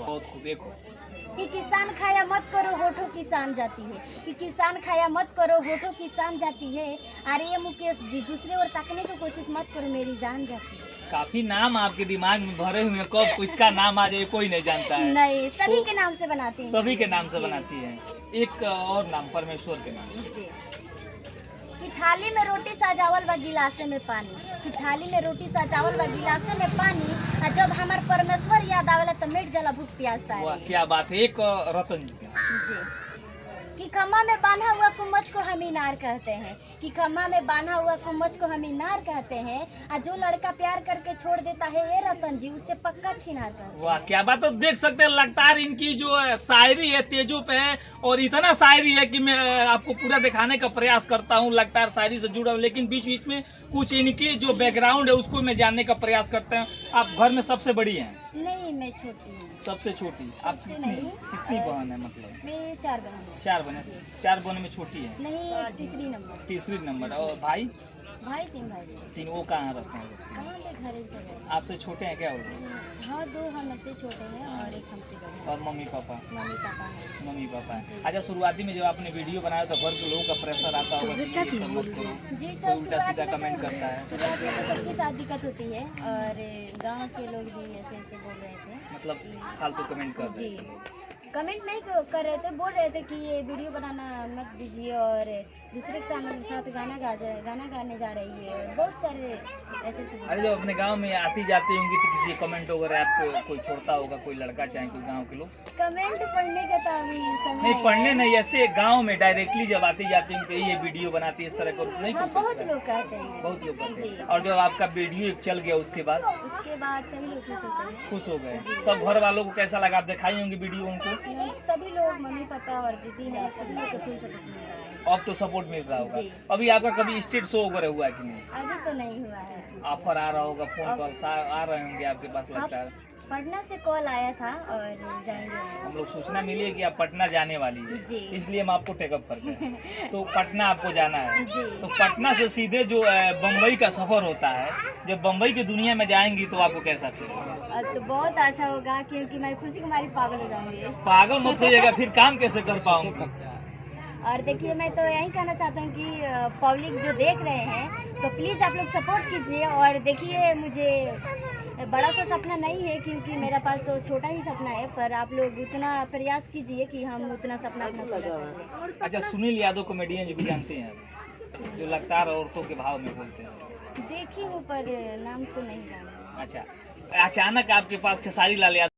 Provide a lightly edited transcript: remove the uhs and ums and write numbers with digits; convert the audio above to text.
बहुत खूब। एक कि किसान खाया मत करो होठो किसान जाती है, कि किसान खाया मत करो होठो किसान जाती है। अरे ये मुकेश जी, दूसरे ओर ताकने की कोशिश मत करो, मेरी जान जाती है। काफी नाम आपके दिमाग में भरे हुए हैं, कब किसका नाम आ जाए कोई नहीं जानता है। नहीं, सभी के नाम से बनाती हैं। सभी के नाम से बनाती है। एक और नाम परमेश्वर के नाम। जी। कि थाली में रोटी सजावल व गिलासे में पानी, कि थाली में रोटी सजावल व गिलासे में पानी। और जब हमार परमेश्वर याद आवेला तो मिट जाला भूख प्यास वाह सारी। क्या बात है। एक रतन जी का। जी। कि खम्मा में बांधा हुआ कुमच को हम इनार कहते हैं, कि खम्मा में बांधा हुआ कुमच को हम इनार कहते हैं। और जो लड़का प्यार करके छोड़ देता है ये रतन जी, उससे पक्का छिनार कहते हैं। वाह क्या बात है। तो देख सकते हैं लगातार इनकी जो शायरी है तेजों पे है, और इतना शायरी है कि मैं आपको पूरा दिखाने का प्रयास करता हूँ। लगातार शायरी से जुड़ा हूँ, लेकिन बीच बीच में कुछ इनकी जो बैकग्राउंड है उसको मैं जानने का प्रयास करते हैं। आप घर में सबसे बड़ी हैं? नहीं, मैं छोटी हूँ। सबसे छोटी? आप सबसे कितनी नहीं। कितनी बहन है? मतलब मैं 4 बहन हूँ। 4 बहन। 4 बहन में छोटी है? नहीं, तीसरी नंबर। तीसरी नंबर। और भाई? भाई 3 भाई। 3। वो कहाँ रहते हैं? कहाँ पे घर ही सब है। आपसे छोटे हैं क्या वो? हाँ, 2 हमसे छोटे हैं और एक हमसे बड़े हैं। और मम्मी पापा? मम्मी पापा हैं। मम्मी पापा है। जी। अच्छा, शुरुआती में जब आपने वीडियो बनाया तो घर के लोगों का प्रेशर आता होगा कि ये सब मत करो, जी कोई सर, उल्टा सीधा कमेंट करता है? शुरुआत में तो सबके साथ दिक्कत होती है, और गांव के लोग भी ऐसे ऐसे बोल रहे थे। मतलब फालतू कमेंट कर जी, रहे थे। कमेंट नहीं कर रहे थे, बोल रहे थे कि ये वीडियो बनाना मत दीजिए, और दूसरे के साथ गाना गाने जा रही है, और बहुत सारे ऐसे ऐसे। अरे जब अपने गांव में आती जाती होंगी तो किसी कमेंट वगैरह आपको कोई छोड़ता होगा, कोई लड़का चाहे कोई गांव के लोग? कमेंट पढ़ने का तो अभी समय नहीं, पढ़ने नहीं, ऐसे गांव में डायरेक्टली जब आती जाती होंगी तो ये वीडियो बनाती है इस तरह का नहीं? हाँ, कोई बहुत पूछता है? लोग कहते हैं। बहुत लोग कहते हैं। जी। और जब आपका वीडियो एक चल गया उसके बाद उसके बाद सभी लोग खुश होते हैं। खुश हो गए? तब घर वालों को कैसा लगा? आप दिखाई होंगी वीडियो उनको? सभी लोग, मम्मी पापा और दीदी है, सभी लोग को फुल सपोर्ट मिल रहा है। अब तो सपोर्ट मिल रहा होगा। जी। अभी आपका कभी स्टेट शो वगैरह हुआ है कि नहीं? अभी तो नहीं हुआ है। ऑफर आ रहा होगा, फोन कॉल आ रहे होंगे आपके पास लगता है? पटना से कॉल आया था और जाएंगे। हम लोग सूचना मिली है कि आप पटना जाने वाली जी। है, इसलिए हम आपको टेकअप करते हैं। तो पटना आपको जाना है। जी। तो पटना से सीधे जो बम्बई का सफर होता है, जब बम्बई की दुनिया में जाएंगी तो आपको कैसा फील होगा? तो बहुत अच्छा होगा, क्योंकि मैं खुशी कुमारी पागल हो जाऊंगी। पागल मत होइएगा, फिर काम कैसे कर पाऊंगी? और देखिए, मैं तो यही कहना चाहता हूँ कि पब्लिक जो देख रहे हैं तो प्लीज़ आप लोग सपोर्ट कीजिए। और देखिए, मुझे बड़ा सा सपना नहीं है, क्योंकि मेरा पास तो छोटा ही सपना है, पर आप लोग उतना प्रयास कीजिए कि हम उतना सपना अपना पूरा करें। अच्छा, सुनील यादव कॉमेडियन जो भी जानते हैं आप, जो लगातार औरतों के भाव में बोलते हैं? देखी हूँ, पर नाम तो नहीं जानती। अच्छा, अचानक आपके पास खेसारी लाल यादव